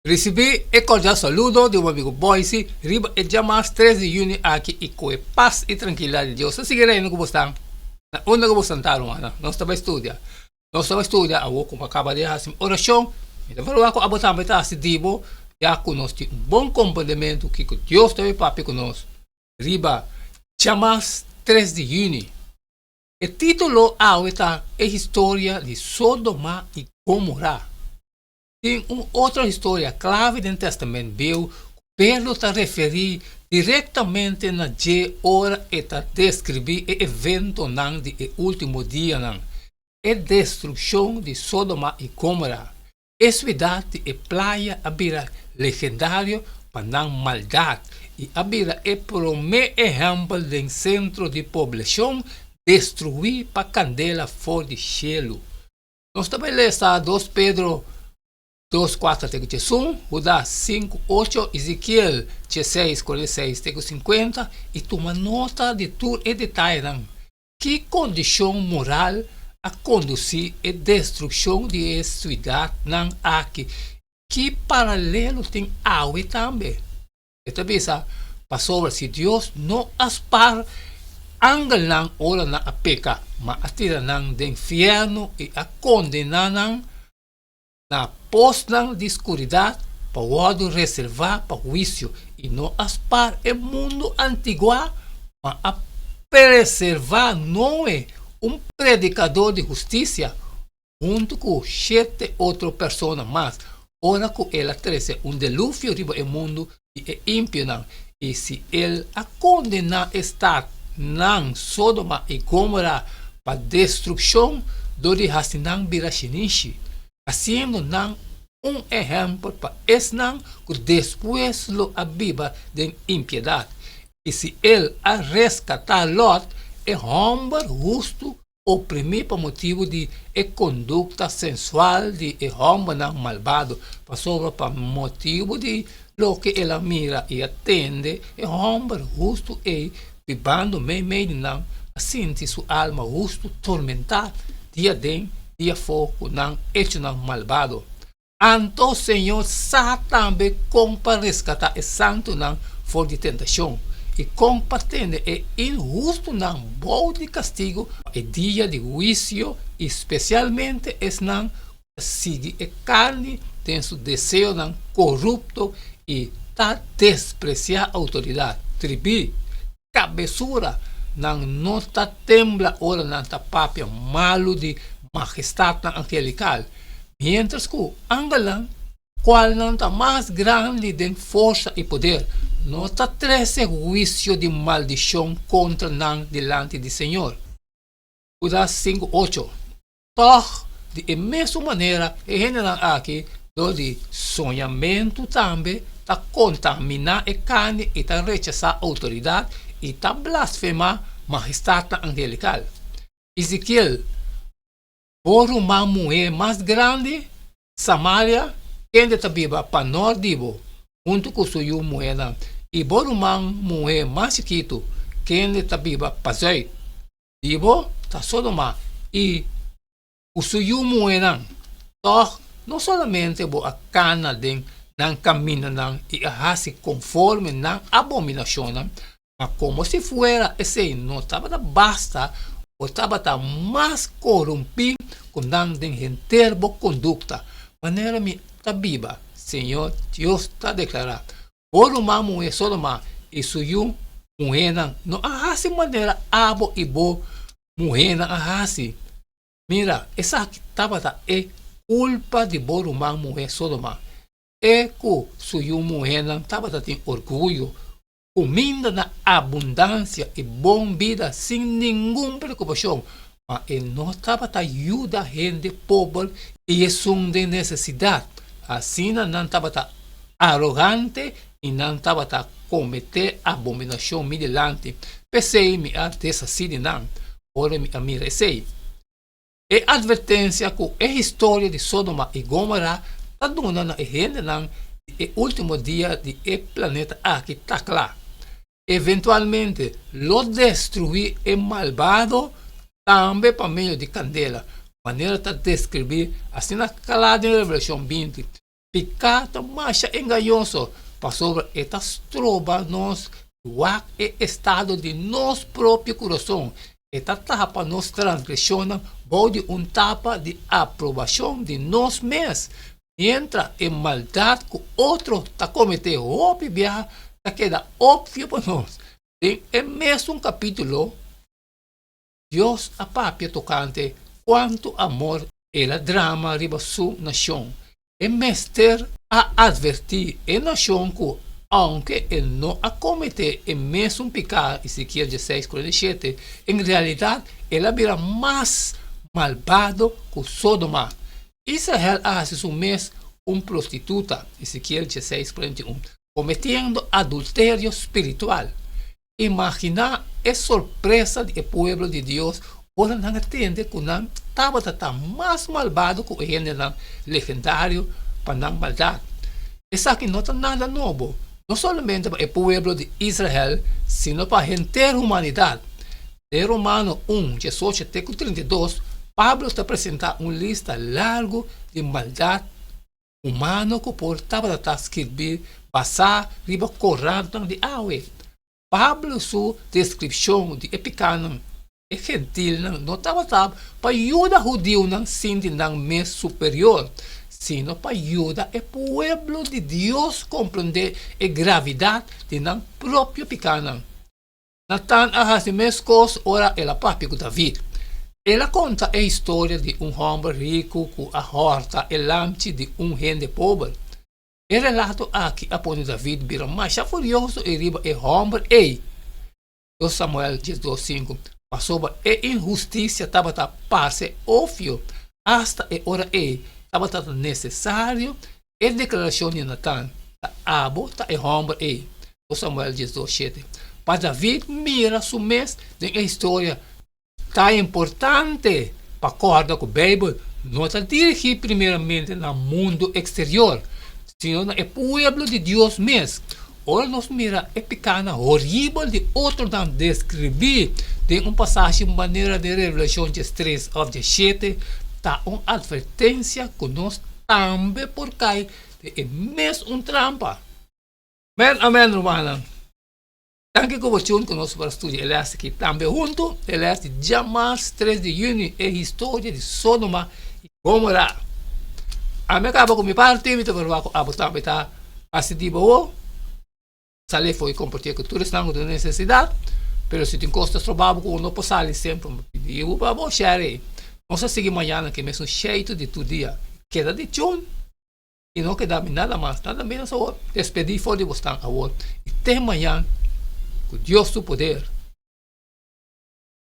Recebi e cordial saludo de un amigo Boise, riba e llamas 3 de junio aqui e com paz e tranquilidade de Deus. Seguirá aí no que você onde você está, não estava estudando. Não estava estudando, a vou como acaba de fazer oração. Então, vou lá com a botar para esse divo, já conosco um bom comportamento que Deus também papi conosco. Riba, llamas 3 de junio. O título é a história de Sodoma e Gomorra. Tem uma outra história clave do Testamento Bíblico, Pedro está referir diretamente na hora e está descrever o evento do último dia, a destruição de Sodoma e Gomorra. A cidade e praia abira legendário para a maldade e abira o primeiro exemplo de centro de poblação destruído para candela fora de cielo. Nós também lemos 2 Pedro 2:4-1, Judá 5:8, Ezequiel 16:46-50 e toma nota de tudo e detalhe que condição moral a conduzir a destruição de cidade não aqui, que paralelo tem água também. Esta vez passou se Deus não aspar angal ora na peca, mas atira do inferno e a condenar na posta de escuridade para reservar para juízo e não aspar o mundo antigo, mas a preservar não é predicador de justiça junto com 7 outras pessoas mais. Ora que ela trouxe dilúvio riba o mundo e é ímpio e se ele a condenar está na Sodoma e Gomorra para destruição do de Hasinang Birashinishi. Haciendo exemplo para esse que depois lo aviva de impiedade. E se ele a resgatar Lot, é homem justo oprimido por motivo de conduta sensual de homem malvado, passou por motivo de lo que ele mira e atende, é homem justo e vivendo meio não, assim sua alma justo tormentar dia dentro dia fogo não hecho não malvado. Anto Senhor também para resgatar o santo não for de tentação e compartilhando é injusto não bom de castigo e dia de juízo, especialmente es não sigue a carne tem seu desejo não corrupto e tá despreciar a autoridade. Tribi, cabeçura não tá tembla ora não tá papia malo de majestade angelical, mientras que o angelan, qual não está mais grande de força e poder, não está trece juízo de maldição contra não delante do Senhor. Judas 5:8. Toch, de mesma maneira, e general aqui, do de sonhamento também, está contaminar a carne e está rechazar a autoridade e está blasfemar majestade angelical. Ezequiel por uma mulher mais grande, Samaria, quem está viva para nós divo, junto com sua mulher, e por uma mulher mais chiquita, quem está viva para Zoi, divo, está Sodoma, e o sua mulher, então, não somente a cana de não caminha e a se conforme na abominação, mas como se fuera esse não estava basta, ou estava mais corrompido com em termo conduta, maneira me está viva, Senhor Deus está declarando, por uma mulher Sodoma e sua mulher não arrase maneira abo e bo mulher não arrase. Mira, essa que estava é culpa de por uma mulher Sodoma, é que sua mulher não estava tem orgulho, comida na abundância e bom vida sem nenhuma preocupação, mas ele não estava a ajudar a gente pobre e é de necessidade. Assim não estava arrogante e não estava a cometer abominação mediante. Pensei me a desassidar não, ora me a merecer. E advertência que a história de Sodoma e Gomorra está dando a gente não, o último dia do planeta aqui está claro. Eventualmente, lo destruir é malvado também para meio de candela. Maneira de descrever assim na calada em Revelação 20. pecado mais enganoso, para sobre estas trova nos lugar e estado de nosso próprio coração. Esta tapa nos transgressiona pode tapa de aprovação de nós mesmos. Entra em maldade que outro está cometendo, óbvio, está queda óbvio para nós. Em mesmo capítulo, Deus a papia tocante quanto amor era drama riba sua nação. E mestre a advertir a nação que, aunque ele não a cometer o mesmo pecado, Ezequiel 16:47, em realidade ela virá mais malvado que Sodoma. Israel hace o mesmo prostituta, Ezequiel 16:41, cometendo adultério espiritual. Imagina a surpresa do povo de Deus, ora não entende que não estava mais malvado que o gênero legendário para não maldade. Isso aqui não é nada novo, não somente para o povo de Israel, sino para a inteira humanidade. Em Romano 1, 18 até 32, Pablo está apresentando uma lista larga de maldade humana que por estava escrever passar riba corrente de água. Pablo, sua descrição de epicano e gentil não estava para ajudar judeu não sentir não mais superior, sino para ajudar o povo de Deus compreender a gravidade de não próprio pecado. Natan a as mesmas coisas ora ela papi com David. Ela conta a história de homem rico que a horta e lamte de gente pobre. O relato aqui apone David vira mais furioso e riba e homem e 2 Samuel 12:5 passou a injustiça estava a passe óbvio hasta e hora estava necessário a declaração de Natan a abo ta e homem e 2 Samuel 12:7 para David mira su mês de história tá importante para acordar com a Bíblia não está dirigido primeiramente no mundo exterior, sino no povo de Deus mesmo. Ora nós mira a pecado horrível de outro não descrever de passagem maneira de Revelação 3 ou 7 tá uma advertência que nós também por cair de mesmo trampa. Amém, romana. Anche conversazione con il nostro studio, ele acha que também junto, ele acha que jamais 3 de junho é história de Sodoma e Gomorra. A minha acaba com minha parte, me toca com a botar tá assim de boa. Sale foi compartilhar com todos os de necessidade, pero se tem costas trabalho com não posso sair sempre me pedir para você share. Vamos seguir amanhã que mesmo cheio de tu dia. Queda de chun e não queda nada mais, nada menos agora. Despedir fora de você agora. E até amanhã. Dios su poder